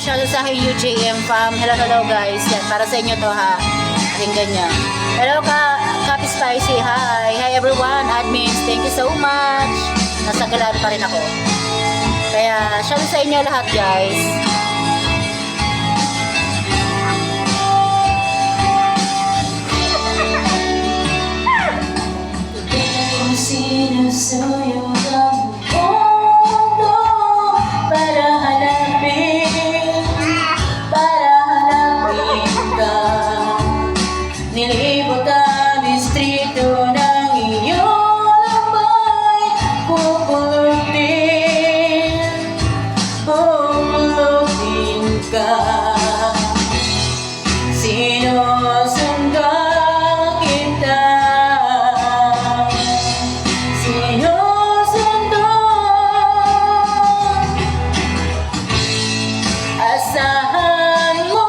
shoutout sa aking UJM fam. Hello, hello guys. Yan, para sa inyo to ha. Pakinggan nyo. Hello Copy Spicy. Hi. Hi everyone. Admins. Thank you so much. Nasa galaan pa rin ako. Kaya shoutout sa inyo lahat guys. Sinusuyo ang mundo para hanapin ka. Nilibot ang distrito ng iyong lamay. Pupulutin ka. Sinusundan kita. Asahan mo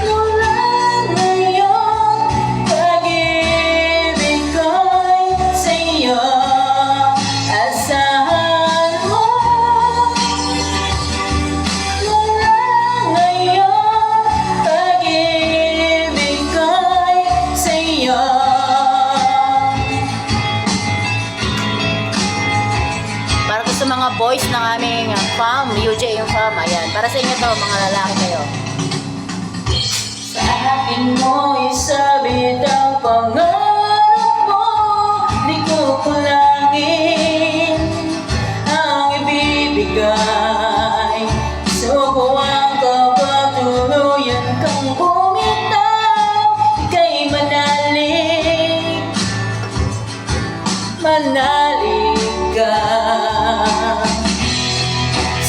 mula ngayon, pag-ibig ko'y sa'yo. Asahan mo mula ngayon, pag-ibig ko'y sa'yo. Para sa mga boys ng aming fam, UJ yung fam, ayan. Para sa inyo to, mga lalaki kayo. Sa akin mo isabit ang pangarap mo, di ko kulangin ang ibibigay. Gusto ang kapatuluyan kang bumitaw, ika'y manalig ka.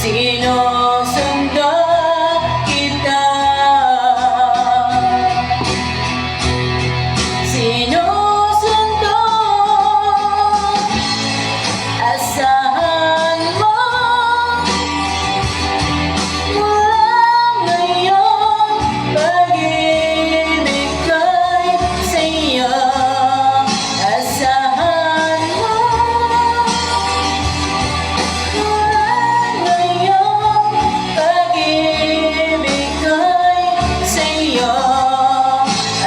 Sinusundan kita. Sinusundan. Asahan mo mula ngayon, pag-ibig ko'y sa'yo. Asahan mo mula ngayon, pag-ibig ko'y sa'yo.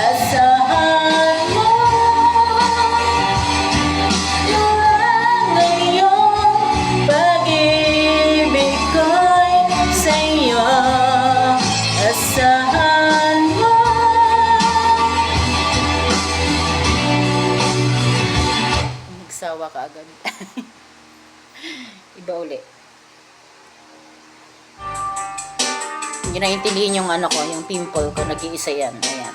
Asahan mo mula ngayon, pag-ibig ko'y sa'yo. Asahan mo. Nagsawa ka agad. Iba uli. Hindi naintindihin yung ano ko, yung pimple ko, nag-iisa yan. Ayan.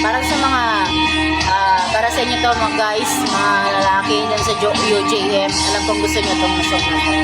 Para sa mga para sa inyo to mga guys, mga lalaki dyan sa UJM, alam kong gusto nyo itong song na to.